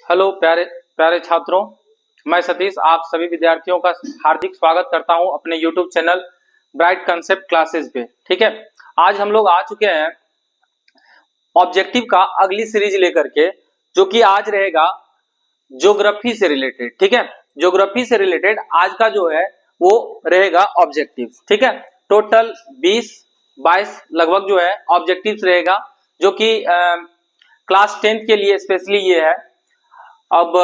Hello प्यारे प्यारे छात्रों, मैं सतीश आप सभी विद्यार्थियों का हार्दिक स्वागत करता हूं अपने YouTube channel bright concept classes पे। ठीक है, आज हम लोग आ चुके हैं ऑब्जेक्टिव का अगली सीरीज लेकर के, जो कि आज रहेगा ज्योग्राफी से रिलेटेड। ठीक है, ज्योग्राफी से रिलेटेड आज का जो है वो रहेगा ऑब्जेक्टिव। ठीक है, टोटल 20-22 लगभग जो है ऑब्जेक्टिव्स रहेगा, जो कि क्लास 10th के लिए स्पेशली ये है। अब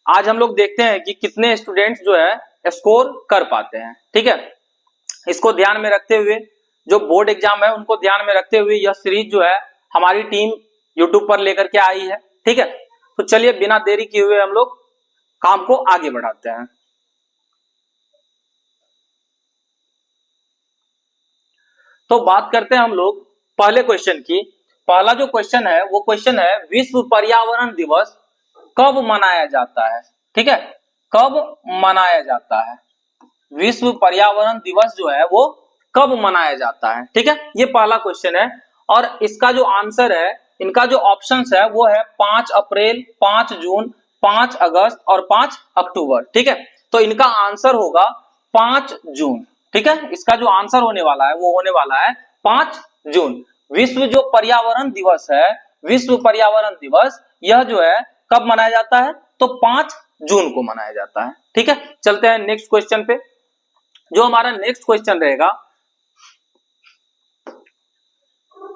आज हम लोग देखते हैं कि कितने स्टूडेंट्स जो है स्कोर कर पाते हैं। ठीक है, इसको ध्यान में रखते हुए, जो बोर्ड एग्जाम है उनको ध्यान में रखते हुए यह सीरीज जो है हमारी टीम यूट्यूब पर लेकर के आई है। ठीक है, तो चलिए बिना देरी किए हुए हम लोग काम को आगे बढ़ाते हैं। तो बात करते हैं हम लोग पहले क्वेश्चन की। पहला जो क्वेश्चन है वो क्वेश्चन है, विश्व पर्यावरण दिवस कब मनाया जाता है? ठीक है, कब मनाया जाता है? विश्व पर्यावरण दिवस जो है वो कब मनाया जाता है? ठीक है, ये पहला क्वेश्चन है और इसका जो आंसर है, इनका जो ऑप्शंस है वो है 5 अप्रैल, 5 जून, 5 अगस्त और 5 अक्टूबर। ठीक है, तो इनका आंसर होगा 5 जून। ठीक है, इसका जो आंसर होने वाला है वो होने वाला है 5 जून। विश्व जो पर्यावरण दिवस है, विश्व पर्यावरण दिवस यह जो है कब मनाया जाता है? तो 5 जून को मनाया जाता है। ठीक है, चलते हैं नेक्स्ट क्वेश्चन पे। जो हमारा नेक्स्ट क्वेश्चन रहेगा,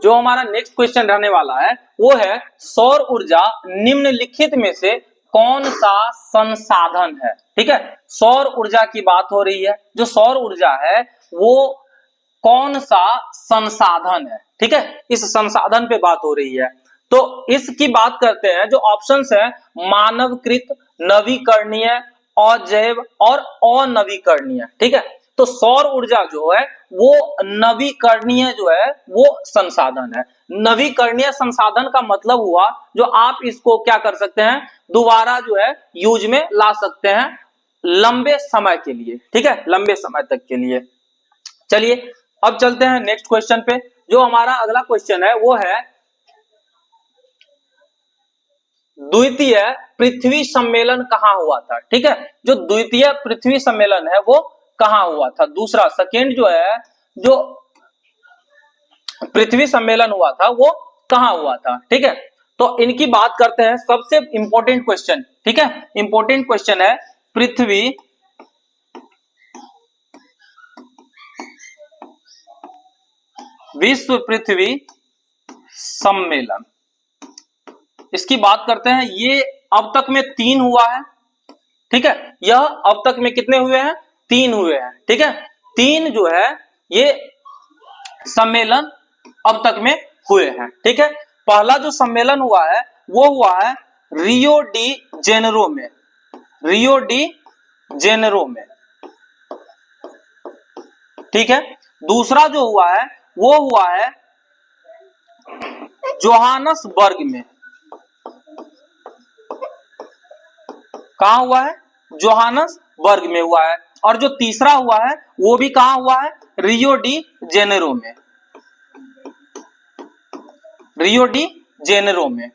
जो हमारा नेक्स्ट क्वेश्चन रहने वाला है वो है, सौर ऊर्जा निम्नलिखित में से कौन सा संसाधन है? ठीक है, सौर ऊर्जा की बात हो रही है। जो सौर ऊर्जा है वो कौन सा संसाधन है? ठीक है, इस संसाधन पे बात हो रही है। तो इसकी बात करते हैं, जो ऑप्शंस है मानवकृत, नवीकरणीय, अजैव और अनवीकरणीय। ठीक है, तो सौर ऊर्जा जो है वो नवीकरणीय जो है वो संसाधन है। नवीकरणीय संसाधन का मतलब हुआ जो आप इसको क्या कर सकते हैं, दोबारा जो है यूज में ला सकते हैं लंबे समय के लिए। ठीक है, लंबे समय तक के लिए। चलिए अब चलते हैं नेक्स्ट क्वेश्चन पे। जो हमारा अगला क्वेश्चन है वो है, द्वितीय पृथ्वी सम्मेलन कहां हुआ था? ठीक है, जो द्वितीय पृथ्वी सम्मेलन है वो कहां हुआ था? दूसरा सेकेंड जो है, जो पृथ्वी सम्मेलन हुआ था वो कहां हुआ था? ठीक है, तो इनकी बात करते हैं। सबसे इंपॉर्टेंट क्वेश्चन, ठीक है, इंपॉर्टेंट क्वेश्चन है, पृथ्वी विश्व पृथ्वी सम्मेलन, इसकी बात करते हैं। ये अब तक में 3 हुआ है। ठीक है, यह अब तक में कितने हुए हैं? 3 हुए हैं। ठीक है, 3 जो है ये सम्मेलन अब तक में हुए हैं। ठीक है, पहला जो सम्मेलन हुआ है वो हुआ है रियो डी जेनेरो में, रियो डी जेनेरो में। ठीक है, दूसरा जो हुआ है वो हुआ है जोहानसबर्ग में। कहां हुआ है? जोहानसबर्ग में हुआ है। और जो तीसरा हुआ है वो भी कहां हुआ है? रियो डी जेनेरो में, रियो डी जेनेरो में।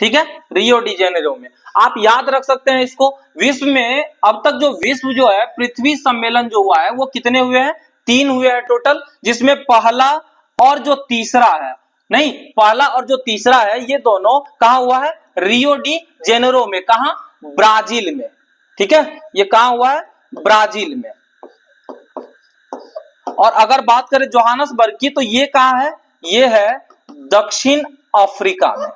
ठीक है, रियो डी जेनेरो में। आप याद रख सकते हैं इसको। विश्व में अब तक जो विश्व जो है पृथ्वी सम्मेलन जो हुआ है वो कितने हुए हैं? 3 हुए हैं टोटल, जिसमें पहला और जो तीसरा है, नहीं, पहला और जो तीसरा है ये दोनों कहां हुआ है? रियो डी जेनेरो में। कहां? ब्राजील में। ठीक है, ये कहां हुआ है? ब्राजील में। और अगर बात करें जोहानसबर्ग की, तो ये कहां है? ये है दक्षिण अफ्रीका में।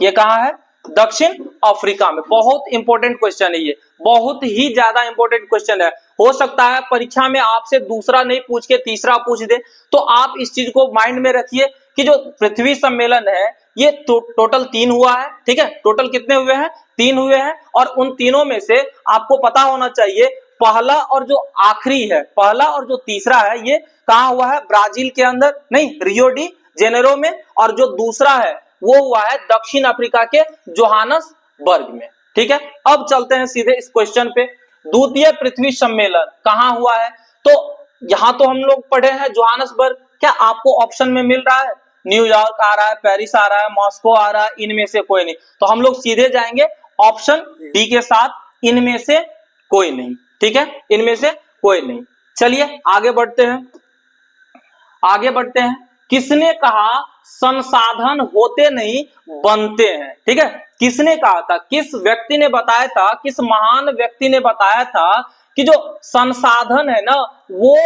ये कहां है? दक्षिण अफ्रीका में। बहुत इंपॉर्टेंट क्वेश्चन है ये, बहुत ही ज्यादा इंपॉर्टेंट क्वेश्चन है। हो सकता है परीक्षा में आपसे दूसरा नहीं पूछ के तीसरा पूछ दे, तो आप इस चीज को माइंड में रखिए कि जो पृथ्वी सम्मेलन है ये टोटल 3 हुआ है। ठीक है, टोटल कितने हुए हैं? 3 हुए हैं। और उन तीनों में से आपको पता होना चाहिए पहला और जो आखिरी है, पहला और जो तीसरा है ये कहां हुआ है? ब्राजील के अंदर, नहीं, रियो डी जेनेरो में। और जो दूसरा है वो हुआ है दक्षिण अफ्रीका के जोहानसबर्ग में। ठीक है, अब चलते हैं सीधे इस क्वेश्चन पे। द्वितीय पृथ्वी सम्मेलन कहां हुआ है? तो यहां तो हम लोग पढ़े हैं जोहानसबर्ग, क्या आपको ऑप्शन में मिल रहा है? न्यूयॉर्क आ रहा है, पेरिस आ रहा है, मॉस्को आ रहा है, इनमें से कोई नहीं। तो हम लोग सीधे जाएंगे ऑप्शन डी के साथ, इनमें से कोई नहीं। ठीक है, इनमें से कोई नहीं। चलिए आगे बढ़ते हैं, आगे बढ़ते हैं। किसने कहा संसाधन होते नहीं बनते हैं? ठीक है, किसने कहा था, किस व्यक्ति ने बताया था, किस महान व्यक्ति ने बताया था कि जो संसाधन है ना वो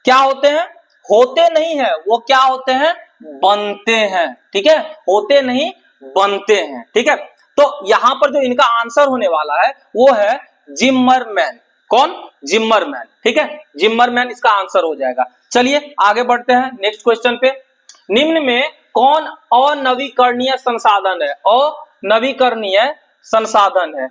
क्या होते हैं, होते नहीं है, वो क्या होते हैं, बनते हैं। ठीक है, होते नहीं बनते हैं। ठीक है, तो यहां पर जो इनका आंसर होने वाला है वो है जिम्मरमैन। कौन? जिम्मरमैन। ठीक है, जिम्मरमैन इसका आंसर हो जाएगा। चलिए आगे बढ़ते हैं नेक्स्ट क्वेश्चन पे। निम्न में कौन अनवीकरणीय संसाधन है? अनवीकरणीय संसाधन है,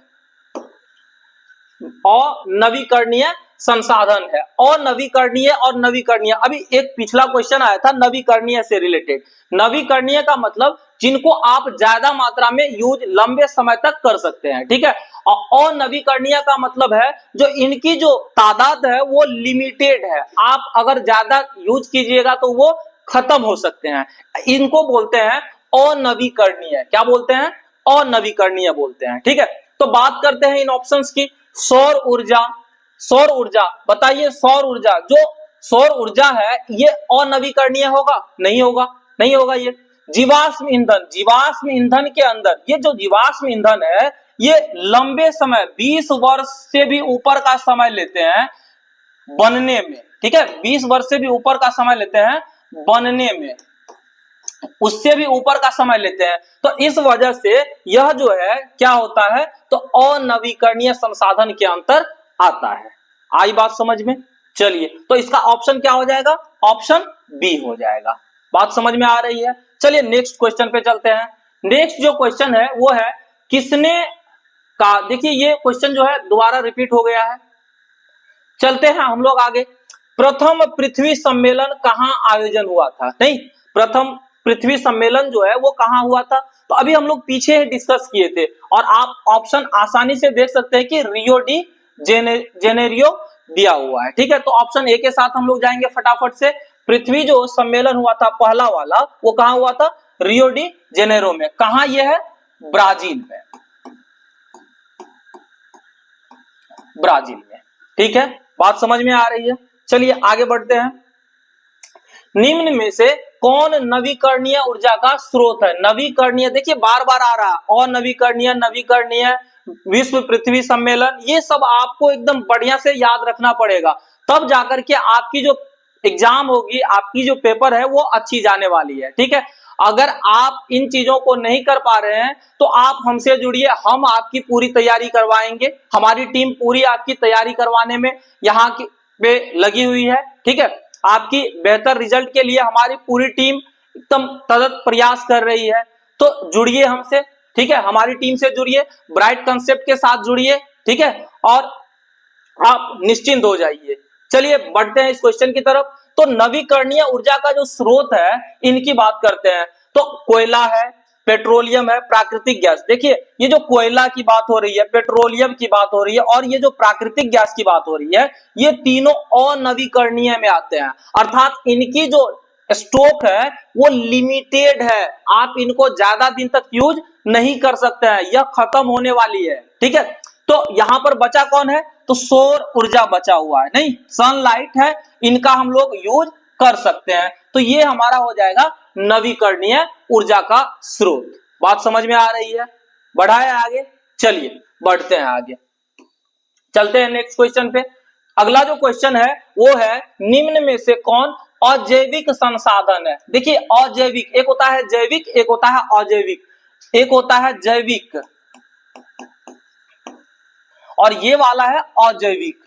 अनवीकरणीय संसाधन है। अनवीकरणीय और नवीकरणीय, अभी एक पिछला क्वेश्चन आया था नवीकरणीय से रिलेटेड। नवीकरणीय का मतलब जिनको आप ज्यादा मात्रा में यूज लंबे समय तक कर सकते हैं। ठीक है, और अनवीकरणीय का मतलब है जो इनकी जो तादाद है वो लिमिटेड है, आप अगर ज्यादा यूज कीजिएगा तो वो खत्म हो सकते हैं। इनको बोलते हैं अनवीकरणीय। क्या बोलते हैं? अनवीकरणीय बोलते हैं। ठीक है, तो बात करते हैं इन ऑप्शंस की। सौर ऊर्जा, सौर ऊर्जा बताइए, सौर ऊर्जा, जो सौर ऊर्जा है ये अनवीकरणीय होगा? नहीं होगा, नहीं होगा। ये जीवाश्म ईंधन, जीवाश्म ईंधन के अंदर ये जो जीवाश्म ईंधन है ये लंबे समय 20 वर्ष से भी ऊपर का समय लेते हैं बनने में। ठीक है, 20 वर्ष से भी ऊपर का समय लेते हैं बनने में, उससे भी ऊपर का समय लेते हैं। तो इस वजह से यह जो है क्या होता है, तो अनवीकरणीय संसाधन के अंतर आता है। आई बात समझ में? चलिए, तो इसका ऑप्शन क्या हो जाएगा? ऑप्शन बी हो जाएगा। बात समझ में आ रही है? चलिए नेक्स्ट क्वेश्चन पे चलते हैं। नेक्स्ट जो क्वेश्चन है वो है किसने का, देखिए ये क्वेश्चन जो है दोबारा रिपीट हो गया है। चलते हैं हम लोग आगे। प्रथम पृथ्वी सम्मेलन कहां आयोजन हुआ था? नहीं, प्रथम पृथ्वी सम्मेलन जो है वो कहां हुआ था? तो अभी हम लोग पीछे डिस्कस किए थे और आप ऑप्शन आसानी से देख सकते हैं कि रियो डी जेनेरियो दिया हुआ है। ठीक है, तो ऑप्शन ए के साथ हम लोग जाएंगे फटाफट से। पृथ्वी जो सम्मेलन हुआ था पहला वाला वो कहां हुआ था? रियो डी जेनेरो में। कहां ये है? ब्राजील में, ब्राजील में। ठीक है, बात समझ में आ रही है? चलिए आगे बढ़ते हैं। निम्न में से कौन नवीकरणीय ऊर्जा का स्रोत है? नवीकरणीय, देखिए बार बार आ रहा है, अनवीकरणीय, नवीकरणीय, विश्व पृथ्वी सम्मेलन, ये सब आपको एकदम बढ़िया से याद रखना पड़ेगा, तब जाकर के आपकी जो एग्जाम होगी, आपकी जो पेपर है वो अच्छी जाने वाली है। ठीक है, अगर आप इन चीजों को नहीं कर पा रहे हैं तो आप हमसे जुड़िए, हम आपकी पूरी तैयारी करवाएंगे। हमारी टीम पूरी आपकी तैयारी करवाने में यहाँ की पे लगी हुई है। ठीक है, आपकी बेहतर रिजल्ट के लिए हमारी पूरी टीम एकदम सतत प्रयास कर रही है। तो जुड़िए हमसे, ठीक है, हमारी टीम से जुड़िए, ब्राइट कंसेप्ट के साथ जुड़िए। ठीक है, और आप निश्चिंत हो जाइए। चलिए बढ़ते हैं इस क्वेश्चन की तरफ। तो नवीकरणीय ऊर्जा का जो स्रोत है इनकी बात करते हैं। तो कोयला है, पेट्रोलियम है, प्राकृतिक गैस। देखिए ये जो कोयला की बात हो रही है, पेट्रोलियम की बात हो रही है और ये जो प्राकृतिक गैस की बात हो रही है, ये तीनों अनवीकरणीय में आते हैं। अर्थात इनकी जो स्टॉक है वो लिमिटेड है, आप इनको ज्यादा दिन तक यूज नहीं कर सकते हैं, यह खत्म होने वाली है। ठीक है, तो यहां पर बचा कौन है? तो सौर ऊर्जा बचा हुआ है, नहीं सनलाइट है, इनका हम लोग यूज कर सकते हैं। तो ये हमारा हो जाएगा नवीकरणीय ऊर्जा का स्रोत। बात समझ में आ रही है? बढ़ाए आगे, चलिए बढ़ते हैं आगे, चलते हैं नेक्स्ट क्वेश्चन पे। अगला जो क्वेश्चन है वो है निम्न में से कौन अजैविक संसाधन है? देखिए अजैविक, एक होता है जैविक, एक होता है अजैविक, एक होता है जैविक और ये वाला है अजैविक।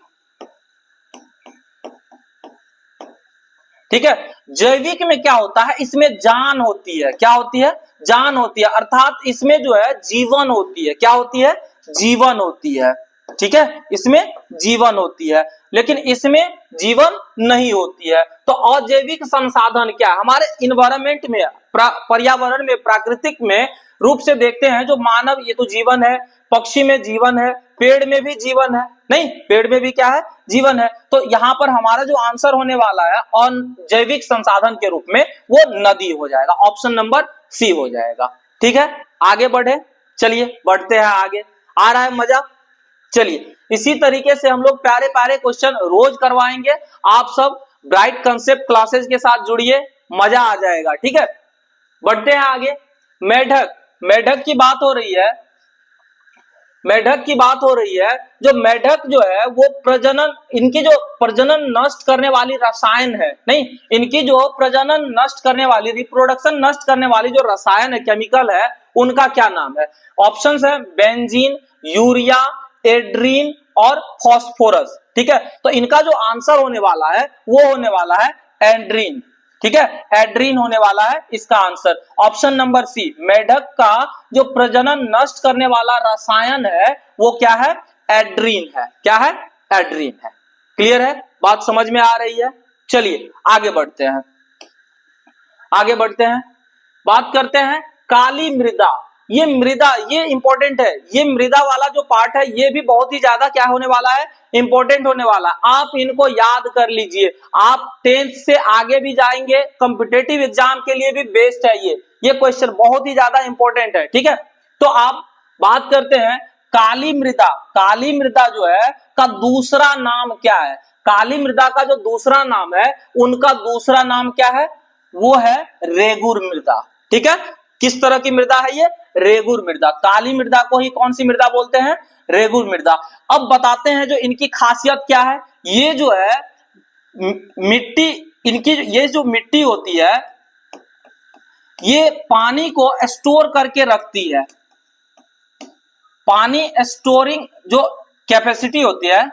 ठीक है, जैविक में क्या होता है? इसमें जान होती है। क्या होती है? जान होती है, अर्थात इसमें जो है जीवन होती है। क्या होती है? जीवन होती है। ठीक है, इसमें जीवन होती है, लेकिन इसमें जीवन नहीं होती है। तो अजैविक संसाधन क्या है? हमारे इन्वायरमेंट में, पर्यावरण में, प्राकृतिक में रूप से देखते हैं, जो मानव, ये तो जीवन है, पक्षी में जीवन है, पेड़ में भी जीवन है, नहीं, पेड़ में भी क्या है? जीवन है। तो यहां पर हमारा जो आंसर होने वाला है अजैविक संसाधन के रूप में, वो नदी हो जाएगा, ऑप्शन नंबर सी हो जाएगा। ठीक है, आगे बढ़े, चलिए बढ़ते हैं आगे। आ रहा है मजा? चलिए इसी तरीके से हम लोग प्यारे प्यारे क्वेश्चन रोज करवाएंगे। आप सब ब्राइट कंसेप्ट क्लासेस के साथ जुड़िए, मजा आ जाएगा। ठीक है, बढ़ते हैं आगे। मेढक, मेढक की बात हो रही है, मेढक की बात हो रही है। जो मेढक जो है वो प्रजनन, इनकी जो प्रजनन नष्ट करने वाली रसायन है, नहीं, इनकी जो प्रजनन नष्ट करने वाली, रिप्रोडक्शन नष्ट करने वाली जो रसायन है, केमिकल है, उनका क्या नाम है? ऑप्शंस है बेंजीन, यूरिया, एड्रीन और फॉस्फोरस। ठीक है, तो इनका जो आंसर होने वाला है वो होने वाला है एड्रीन। ठीक है, एड्रीन होने वाला है इसका आंसर, ऑप्शन नंबर सी। मेढक का जो प्रजनन नष्ट करने वाला रसायन है वो क्या है? एड्रीन है। क्या है? एड्रीन है। क्लियर है? बात समझ में आ रही है? चलिए आगे बढ़ते हैं, आगे बढ़ते हैं, बात करते हैं काली मृदा। ये मृदा, ये इंपॉर्टेंट है, ये मृदा वाला जो पार्ट है ये भी बहुत ही ज्यादा क्या होने वाला है? इंपॉर्टेंट होने वाला। आप इनको याद कर लीजिए, आप 10th से आगे भी जाएंगे, कॉम्पिटेटिव एग्जाम के लिए भी बेस्ट है ये क्वेश्चन बहुत ही ज्यादा इंपॉर्टेंट है। ठीक है, तो आप बात करते हैं काली मृदा। काली मृदा जो है का दूसरा नाम क्या है? काली मृदा का जो दूसरा नाम है, उनका दूसरा नाम क्या है? वो है रेगुर मृदा। ठीक है, किस तरह की मृदा है ये? रेगुर मृदा। काली मृदा को ही कौन सी मृदा बोलते हैं? रेगुर मृदा। अब बताते हैं जो इनकी खासियत क्या है। ये जो है मिट्टी, इनकी ये जो मिट्टी होती है ये पानी को स्टोर करके रखती है। पानी स्टोरिंग जो कैपेसिटी होती है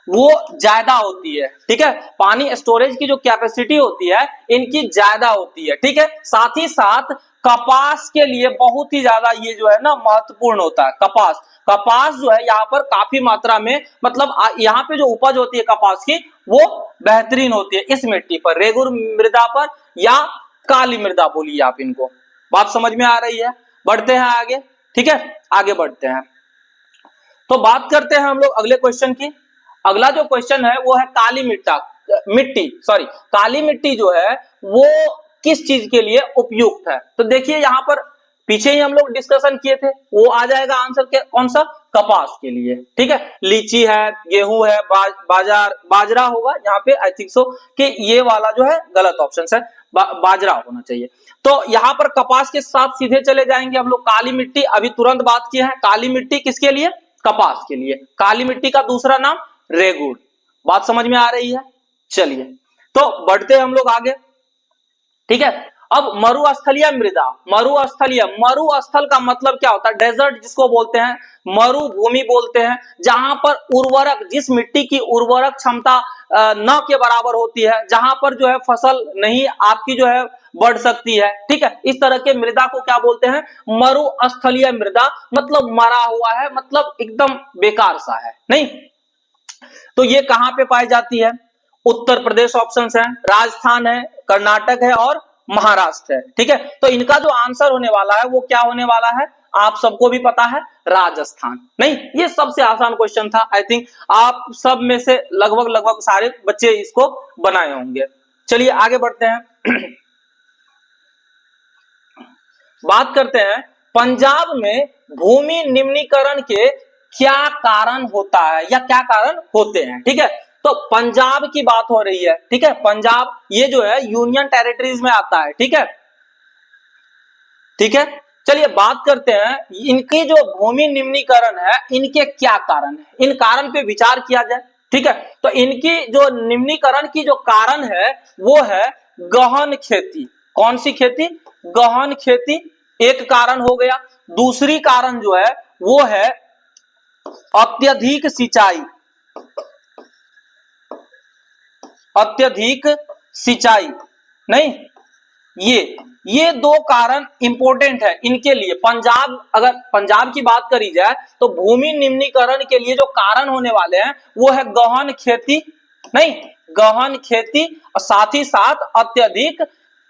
वो ज्यादा होती है। ठीक है, पानी स्टोरेज की जो कैपेसिटी होती है इनकी ज्यादा होती है। ठीक है, साथ ही साथ कपास के लिए बहुत ही ज्यादा ये जो है ना महत्वपूर्ण होता है। कपास, कपास जो है यहाँ पर काफी मात्रा में, मतलब यहाँ पे जो उपज होती है कपास की वो बेहतरीन होती है इस मिट्टी पर, रेगुर मृदा पर या काली मृदा बोलिए आप इनको। बात समझ में आ रही है? बढ़ते हैं आगे। ठीक है, आगे बढ़ते हैं, तो बात करते हैं हम लोग अगले क्वेश्चन की। अगला जो क्वेश्चन है वो है काली काली मिट्टी जो है वो किस चीज के लिए उपयुक्त है? तो देखिए यहाँ पर पीछे ही हम लोग डिस्कशन किए थे, वो आ जाएगा आंसर के कौन सा? कपास के लिए। ठीक है, लीची है, गेहूं है, बाजरा होगा यहाँ पे, आई थिंक सो कि ये वाला जो है गलत ऑप्शन है, बाजरा होना चाहिए। तो यहाँ पर कपास के साथ सीधे चले जाएंगे हम लोग। काली मिट्टी अभी तुरंत बात किए हैं, काली मिट्टी किसके लिए? कपास के लिए। काली मिट्टी का दूसरा नाम रेगुर। बात समझ में आ रही है? चलिए तो बढ़ते हैं हम लोग आगे। ठीक है, अब मरुस्थलीय मृदा। मरुस्थलीय, मरुस्थल का मतलब क्या होता है? डेजर्ट जिसको बोलते हैं, मरुभूमि बोलते हैं, जहां पर उर्वरक, जिस मिट्टी की उर्वरक क्षमता न के बराबर होती है, जहां पर जो है फसल नहीं आपकी जो है बढ़ सकती है। ठीक है, इस तरह के मृदा को क्या बोलते हैं? मरुस्थलीय मृदा। मतलब मरा हुआ है, मतलब एकदम बेकार सा है, नहीं। तो ये कहां पे पाई जाती है? उत्तर प्रदेश ऑप्शंस है, राजस्थान है, कर्नाटक है और महाराष्ट्र है। ठीक है, तो इनका जो आंसर होने वाला है वो क्या होने वाला है? आप सबको भी पता है, राजस्थान। नहीं, ये सबसे आसान क्वेश्चन था, आई थिंक आप सब में से लगभग सारे बच्चे इसको बनाए होंगे। चलिए आगे बढ़ते हैं। बात करते हैं पंजाब में भूमि निम्नीकरण के क्या कारण होता है या क्या कारण होते हैं। ठीक है, तो पंजाब की बात हो रही है। ठीक है, पंजाब ये जो है यूनियन टेरिटरीज में आता है। ठीक है, ठीक है, चलिए बात करते हैं इनकी जो भूमि निम्नीकरण है इनके क्या कारण है, इन कारण पे विचार किया जाए। ठीक है, तो इनकी जो निम्नीकरण की जो कारण है वो है गहन खेती। कौन सी खेती? गहन खेती एक कारण हो गया। दूसरी कारण जो है वो है अत्यधिक सिंचाई। अत्यधिक सिंचाई, नहीं, ये दो कारण इंपॉर्टेंट है इनके लिए। पंजाब, अगर पंजाब की बात करी जाए तो भूमि निम्नीकरण के लिए जो कारण होने वाले हैं वो है गहन खेती, नहीं गहन खेती, और साथ ही साथ अत्यधिक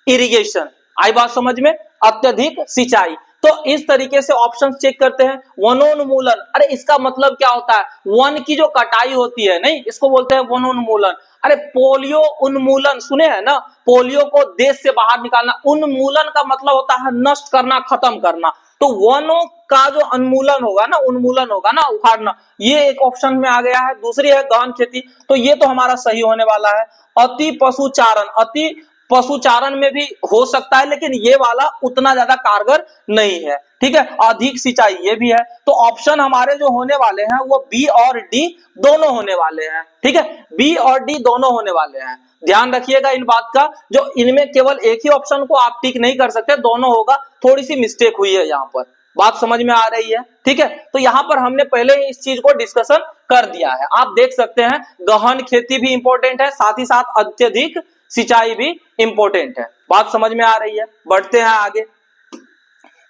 इरिगेशन। आई बात समझ में, अत्यधिक सिंचाई। तो इस तरीके से ऑप्शन चेक करते हैं। वनोन्मूलन, अरे इसका मतलब क्या होता है, वन की जो कटाई होती है, नहीं इसको बोलते हैं वनोन्मूलन। अरे पोलियो उन्मूलन सुने हैं ना, पोलियो को देश से बाहर निकालना। उन्मूलन का मतलब होता है नष्ट करना, खत्म करना। तो वनों का जो उन्मूलन होगा ना, उन्मूलन होगा ना, उखाड़ना, ये एक ऑप्शन में आ गया है। दूसरी है गहन खेती, तो ये तो हमारा सही होने वाला है। अति पशुचारण, अति पशुचारण में भी हो सकता है, लेकिन ये वाला उतना ज्यादा कारगर नहीं है, ठीक है। अधिक सिंचाई ये भी है। तो ऑप्शन हमारे जो होने वाले हैं वो बी और डी दोनों होने वाले हैं, ठीक है। बी और डी दोनों होने वाले हैं, ध्यान रखिएगा इन बात का। जो इनमें केवल एक ही ऑप्शन को आप टिक नहीं कर सकते, दोनों होगा। थोड़ी सी मिस्टेक हुई है यहाँ पर, बात समझ में आ रही है, ठीक है। तो यहाँ पर हमने पहले ही इस चीज को डिस्कशन कर दिया है। आप देख सकते हैं गहन खेती भी इंपॉर्टेंट है, साथ ही साथ अत्यधिक सिंचाई भी इंपॉर्टेंट है। बात समझ में आ रही है। बढ़ते हैं आगे,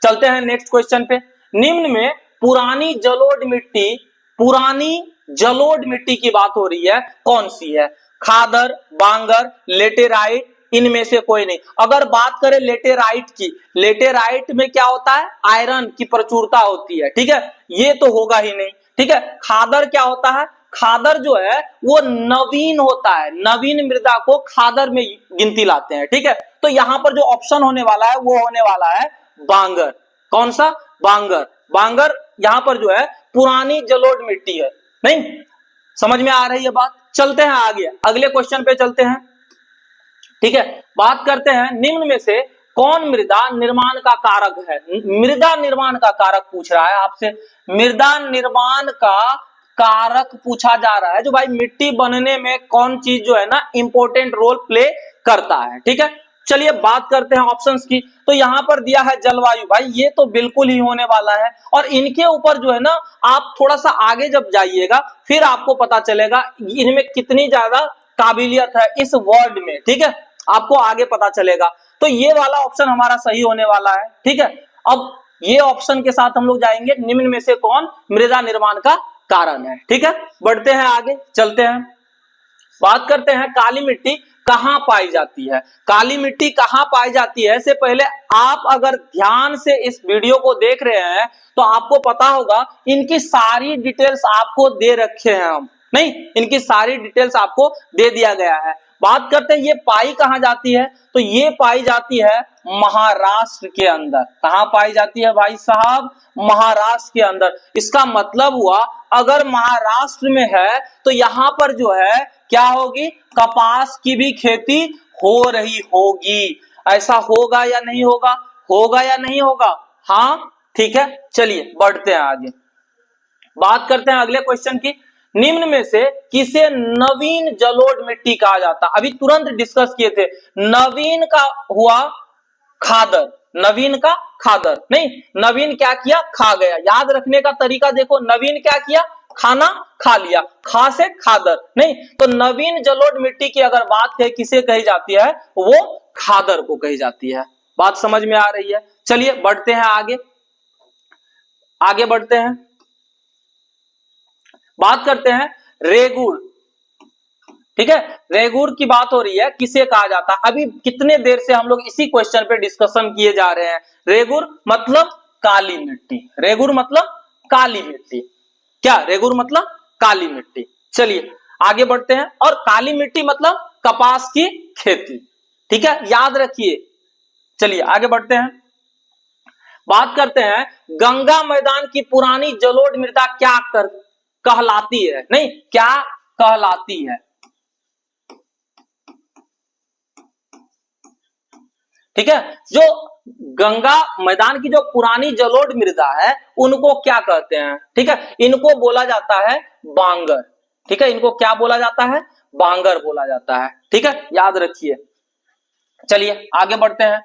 चलते हैं नेक्स्ट क्वेश्चन पे। निम्न में पुरानी जलोढ़ मिट्टी, पुरानी जलोढ़ मिट्टी की बात हो रही है, कौन सी है? खादर, बांगर, लेटेराइट, इनमें से कोई नहीं। अगर बात करें लेटेराइट की, लेटेराइट में क्या होता है, आयरन की प्रचुरता होती है, ठीक है, ये तो होगा ही नहीं, ठीक है। खादर क्या होता है, खादर जो है वो नवीन होता है, नवीन मृदा को खादर में गिनती लाते हैं, ठीक है। तो यहां पर जो ऑप्शन होने वाला है वो होने वाला है बांगर। कौन सा? बांगर। बांगर यहां पर जो है पुरानी जलोढ़ मिट्टी है, नहीं समझ में आ रही है बात। चलते हैं आगे, अगले क्वेश्चन पे चलते हैं, ठीक है। बात करते हैं निम्न में से कौन मृदा निर्माण का कारक है? मृदा निर्माण का कारक पूछ रहा है आपसे, मृदा निर्माण का कारक पूछा जा रहा है। जो भाई मिट्टी बनने में कौन चीज जो है ना इंपॉर्टेंट रोल प्ले करता है, ठीक है। चलिए बात करते हैं ऑप्शंस की। तो यहां पर दिया है जलवायु, भाई ये तो बिल्कुल ही होने वाला है। और इनके ऊपर जो है ना आप थोड़ा सा आगे जब जाइएगा फिर आपको पता चलेगा इनमें कितनी ज्यादा काबिलियत है इस वर्ड में, ठीक है, आपको आगे पता चलेगा। तो ये वाला ऑप्शन हमारा सही होने वाला है, ठीक है। अब ये ऑप्शन के साथ हम लोग जाएंगे निम्न में से कौन मृदा निर्माण का कारण है, ठीक है। बढ़ते हैं आगे, चलते हैं, बात करते हैं काली मिट्टी कहां पाई जाती है। काली मिट्टी कहां पाई जाती है से पहले आप अगर ध्यान से इस वीडियो को देख रहे हैं तो आपको पता होगा इनकी सारी डिटेल्स आपको दे रखे हैं हम, नहीं इनकी सारी डिटेल्स आपको दे दिया गया है। बात करते हैं ये पाई कहां जाती है, तो ये पाई जाती है महाराष्ट्र के अंदर। कहां पाई जाती है भाई साहब? महाराष्ट्र के अंदर। इसका मतलब हुआ अगर महाराष्ट्र में है तो यहां पर जो है क्या होगी, कपास की भी खेती हो रही होगी। ऐसा होगा या नहीं होगा? होगा या नहीं होगा? हाँ ठीक है। चलिए बढ़ते हैं आगे, बात करते हैं अगले क्वेश्चन की। निम्न में से किसे नवीन जलोढ़ मिट्टी कहा जाता? अभी तुरंत डिस्कस किए थे। नवीन का हुआ खादर, नवीन का खादर, नहीं नवीन क्या किया, खा गया। याद रखने का तरीका देखो, नवीन क्या किया, खाना खा लिया, खा से खादर, नहीं तो नवीन जलोढ़ मिट्टी की अगर बात है किसे कही जाती है, वो खादर को कही जाती है। बात समझ में आ रही है। चलिए बढ़ते हैं आगे, आगे बढ़ते हैं, बात करते हैं रेगुड़, ठीक है। रेगुड़ की बात हो रही है, किसे कहा जाता है? अभी कितने देर से हम लोग इसी क्वेश्चन पे डिस्कशन किए जा रहे हैं। रेगुड़ मतलब काली मिट्टी, रेगुड़ मतलब काली मिट्टी। क्या रेगुड़ मतलब काली मिट्टी? चलिए आगे बढ़ते हैं। और काली मिट्टी मतलब कपास की खेती, ठीक है, याद रखिए। चलिए आगे बढ़ते हैं, बात करते हैं गंगा मैदान की पुरानी जलोढ़ मृदा क्या कहलाती है, नहीं क्या कहलाती है, ठीक है। जो गंगा मैदान की जो पुरानी जलोढ़ मृदा है उनको क्या कहते हैं, ठीक है, इनको बोला जाता है बांगर, ठीक है, इनको क्या बोला जाता है, बांगर बोला जाता है, ठीक है, याद रखिए। चलिए आगे बढ़ते हैं,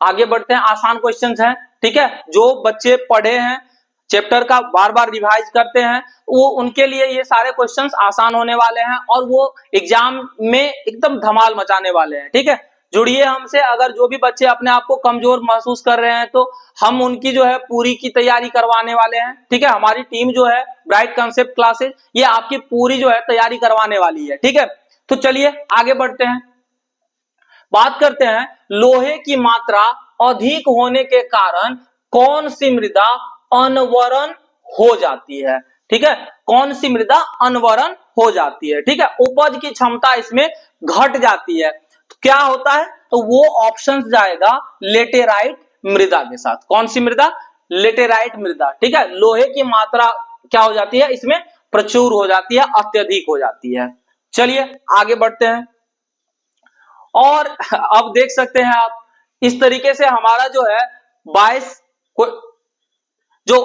आगे बढ़ते हैं, आसान क्वेश्चंस हैं, ठीक है, जो बच्चे पढ़े हैं चैप्टर का बार बार रिवाइज करते हैं वो उनके लिए ये सारे क्वेश्चंस आसान होने वाले हैं और वो एग्जाम में एकदम धमाल मचाने वाले हैं, ठीक है। जुड़िए हमसे। अगर जो भी बच्चे अपने आप को कमजोर महसूस कर रहे हैं तो हम उनकी जो है पूरी की तैयारी करवाने वाले हैं, ठीक है। हमारी टीम जो है ब्राइट कंसेप्ट क्लासेस, ये आपकी पूरी जो है तैयारी करवाने वाली है, ठीक है। तो चलिए आगे बढ़ते हैं, बात करते हैं लोहे की मात्रा अधिक होने के कारण कौन सी मृदा अनवरण हो जाती है, ठीक है। कौन सी मृदा अनवरण हो जाती है, ठीक है। उपज की क्षमता इसमें घट जाती है, तो क्या होता है, तो वो ऑप्शन जाएगा लेटेराइट मृदा के साथ। कौन सी मृदा, लेटेराइट मृदा, ठीक है। लोहे की मात्रा क्या हो जाती है इसमें, प्रचुर हो जाती है, अत्यधिक हो जाती है। चलिए आगे बढ़ते हैं, और अब देख सकते हैं आप इस तरीके से हमारा जो है 22 जो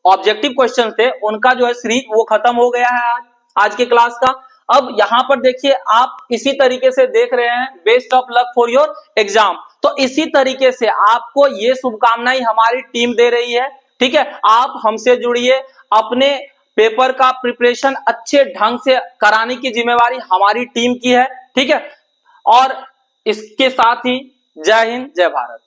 ऑब्जेक्टिव क्वेश्चन थे उनका जो है सीरीज वो खत्म हो गया है आज के क्लास का। अब यहां पर देखिए आप इसी तरीके से देख रहे हैं, best of luck for your exam. तो इसी तरीके से आपको ये शुभकामनाएं हमारी टीम दे रही है, ठीक है। आप हमसे जुड़िए, अपने पेपर का प्रिपरेशन अच्छे ढंग से कराने की जिम्मेवारी हमारी टीम की है, ठीक है। और इसके साथ ही जय हिंद जय भारत।